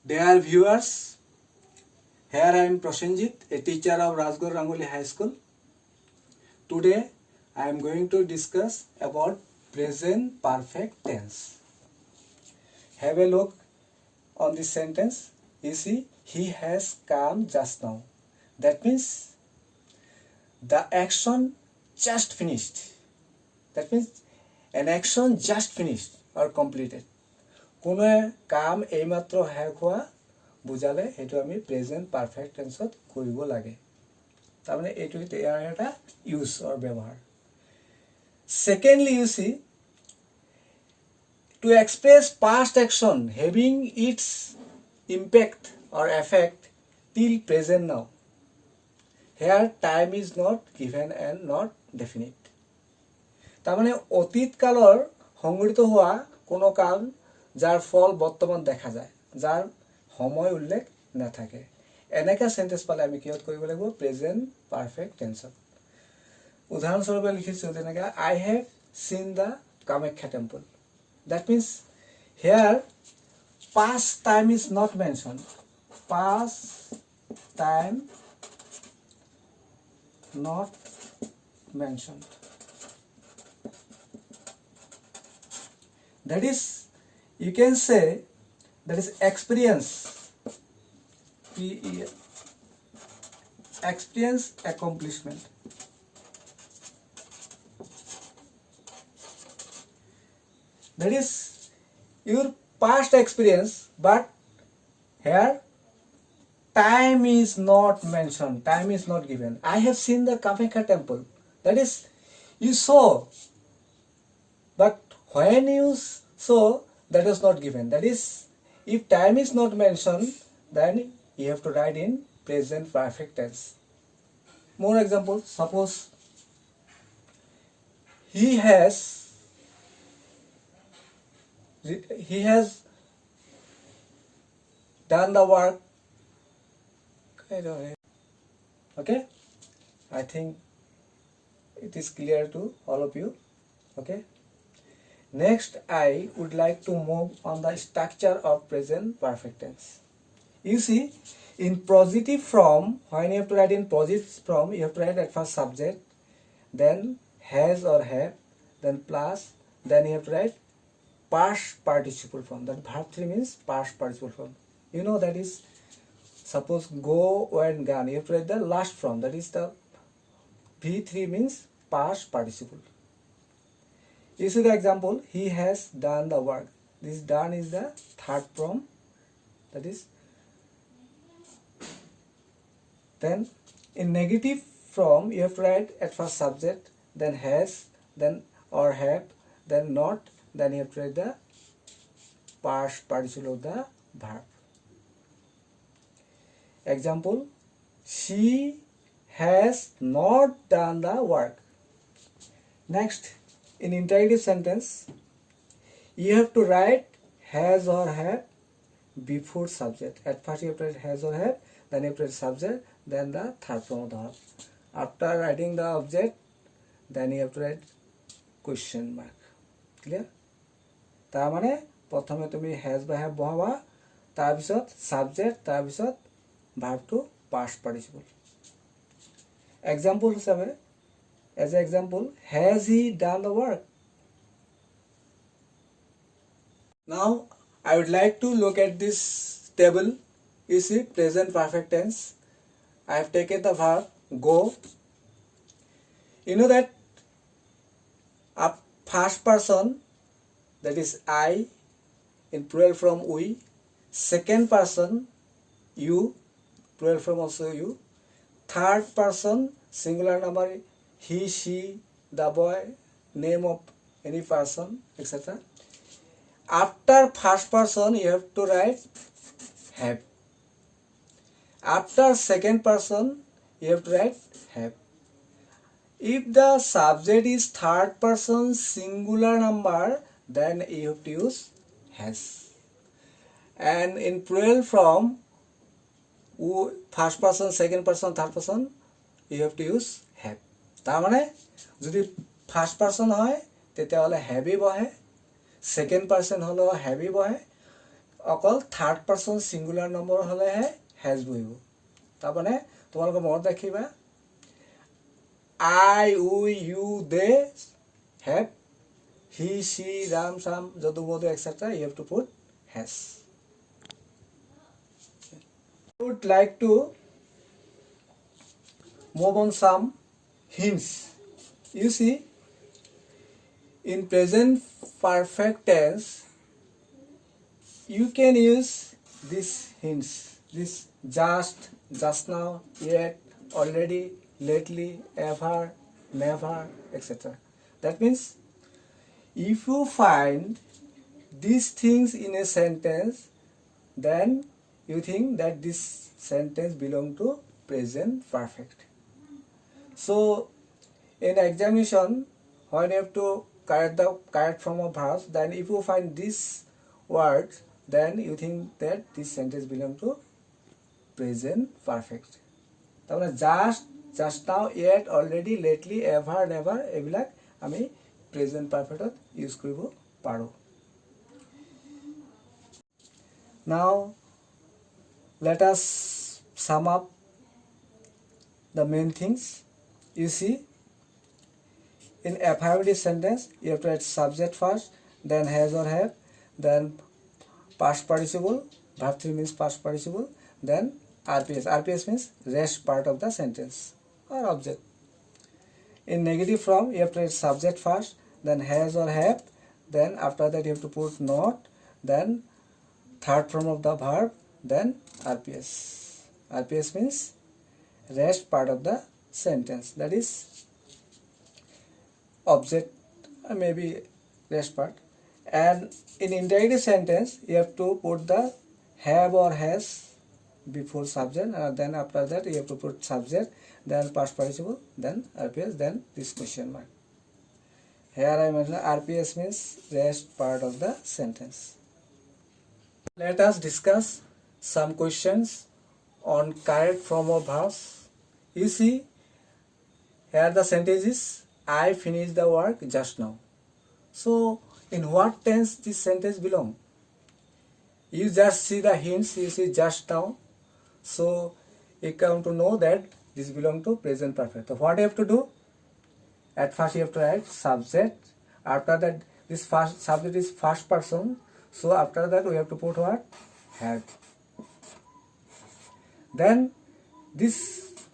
Dear viewers, here I am Prosenjit, a teacher of Rajgor Rangoli High School. Today I am going to discuss about present perfect tense. Have a look on this sentence. You see, he has come just now. That means the action just finished. That means an action just finished or completed. কোনো কাম এইমাত্ৰ শেষ হোৱা বুজালে সেইটো আমি present perfect টেন্সত কৰিব লাগে তাৰমানে এইটো ইয়াৰ এটা ইউজ অৰ ব্যৱহাৰ secondly you see to express past action having its impact or effect till present now. Here time is not given and not definite. তাৰমানে অতীত কালৰ সংঘটিত হোৱা কোনো কাম যাৰ ফল বৰ্তমান দেখা যায় যাৰ সময় উল্লেখ নাথাকে এনেকা সেন্টেন্স পালে আমি কিহত কৰিব লাগিব প্ৰেজেন্ট পাৰফেক্ট টেন্সত উদাহৰণস্বৰূপে লিখিছো যেনেকা I have seen the Kamakhya temple. That means here past time is not mentioned. Past time not mentioned. That is, you can say that is experience. Experience accomplishment. That is your past experience, but here time is not mentioned, time is not given. I have seen the Kamakhya temple. That is, you saw, but when you saw, that is not given. That is, if time is not mentioned, then you have to write in present perfect tense. More examples. Suppose he has done the work. Okay, I think it is clear to all of you. Okay, next I would like to move on the structure of present perfect tense. You see, in positive form, when you have to write in positive form, you have to write at first subject, then has or have, then plus, then you have to write past participle form. That verb 3 means past participle form. You know, that is, suppose go, went, gone, you have to write the last form. That is the V3 means past participle. You see the example, he has done the work. This done is the third form. That is, then in negative form you have to write at first subject, then has, then or have, then not, then you have to write the past participle of the verb. Example, she has not done the work. Next, in interrogative sentence, you have to write has or have before subject. At first you have to write has or have, then you have to write subject, then the third form of the verb. After writing the object, then you have to write question mark. Clear? তাৰ মানে প্ৰথমে তুমি has বা have বহাবা, তাৰপিছত subject, তাৰপিছত verb to past participle. Example হিচাপে, as an example, has he done the work? Now I would like to look at this table. You see, present perfect tense. I have taken the verb go. You know that a first person, that is I, in plural form we. Second person you, plural form also you. Third person singular number he, she, the boy, name of any person, etc. After first person you have to write have. After second person you have to write have. If the subject is third person singular number, then you have to use has. And in plural form, first person, second person, third person, you have to use have. তাৰ মানে যদি first person হয় তেতিয়াহ'লে heavy বহে, second person হলেও হেভি বহে, অকল থাৰ্ড পাৰ্চন ছিংগুলাৰ নম্বৰ হ'লেহে হেজ বহিব। তাৰমানে তোমালোকে মনত ৰাখিবা I we you they have he she Ram Shyam Jadu Madhu etcetera you have to put has. I would like to move on some hints. You see, in present perfect tense, you can use these hints. This just now, yet, already, lately, ever, never, etc. That means if you find these things in a sentence, then you think that this sentence belong to present perfect. So in examination, when you have to correct the correct form of verbs, then if you find this word, then you think that this sentence belong to present perfect. তাৰমানে just now, yet, already, lately, ever, never এইবিলাক আমি present perfectত use কৰিব পাৰোঁ। Now let us sum up the main things. You see, in affirmative sentence you have to add subject first, then has or have, then past participle, verb 3 means past participle, then RPS. RPS means rest part of the sentence or object. In negative form you have to add subject first, then has or have, then after that you have to put not, then third form of the verb, then RPS. RPS means rest part of the sentence, that is object, maybe rest part. And in interrogative sentence you have to put the have or has before subject, then after that you have to put subject, then past participle, then RPS, then this question mark. Here I mentioned RPS means rest part of the sentence. Let us discuss some questions on correct form of verbs. You see, here the sentence is I finished the work just now. So in what tense this sentence belong? You just see the hints, you see just now, so you come to know that this belong to present perfect. So what you have to do? At first you have to write subject, after that this first subject is first person, so after that we have to put what? Have. Then this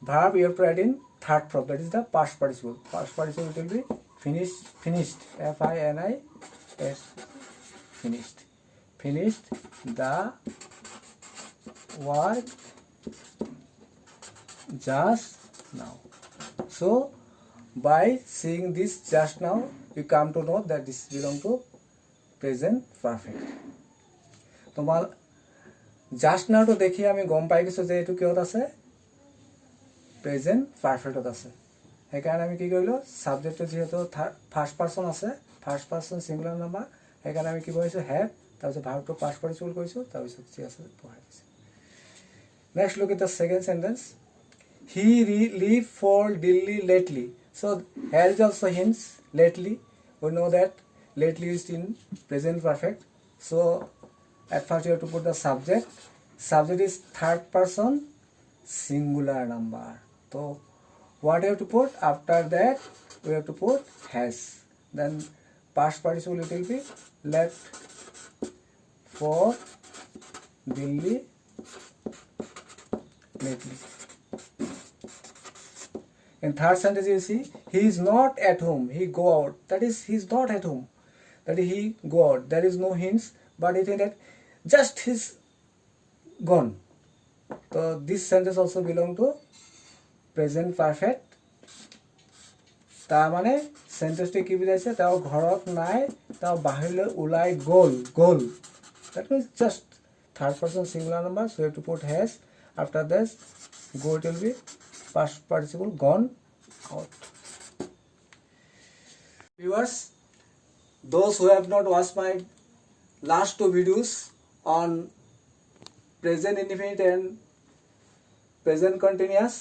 verb you have to write in third form, that is the past participle. Past participle will be finished, F-I-N-I-S, finished. Finished the work just now. So by seeing this just now, you come to know that this belong to present perfect. তোমার just নাওটো দেখি আমি গম পাই গৈছোঁ যে এইটো কিহত আছে, present পাৰফেক্টত আছে। সেইকাৰণে আমি কি কৰিলোঁ, ছাবজেক্টটো যিহেতু ফাৰ্ষ্ট পাৰ্চন আছে, ফাৰ্ষ্ট পাৰ্চন ছিংগুলাৰ নাম্বাৰ, সেইকাৰণে আমি কি কৰিছোঁ হেভ, তাৰপিছত ভাৰ্বটো পাষ্ট পাৰ্টিচিপল কৰিছোঁ, তাৰপিছত যি আছে পঢ়াই দিছোঁ। Next look at the second sentence, he live for Delhi lately. So here is also hints, lately. We know that lately is in present perfect. So at first you have to put the subject. Subject is third person singular number. So what you have to put? After that we have to put has. Then past participle it will be left for Delhi lately. In third sentence you see, he is not at home, he go out. That is, he is not at home, that is, he go out. There is no hints, but you think that just he's gone. So this sentence also belong to present perfect. তাৰ মানে সেন্টেন্সটো কি বুজাইছে, তেওঁ ঘৰত নাই, তেওঁ বাহিৰলৈ ওলাই গ'ল. That means just third person singular number, so you have to put has. After this go it will be past participle, gone out. Viewers, those who have not watched my last two videos on present indefinite and present continuous,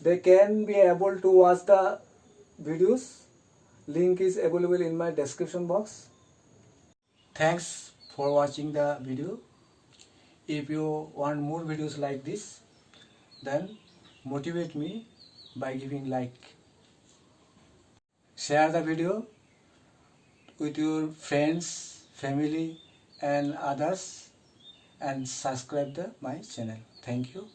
they can be able to watch the videos. Link is available in my description box. Thanks for watching the video. If you want more videos like this, then motivate me by giving like. Share the video with your friends, family and others, and subscribe my channel. Thank you.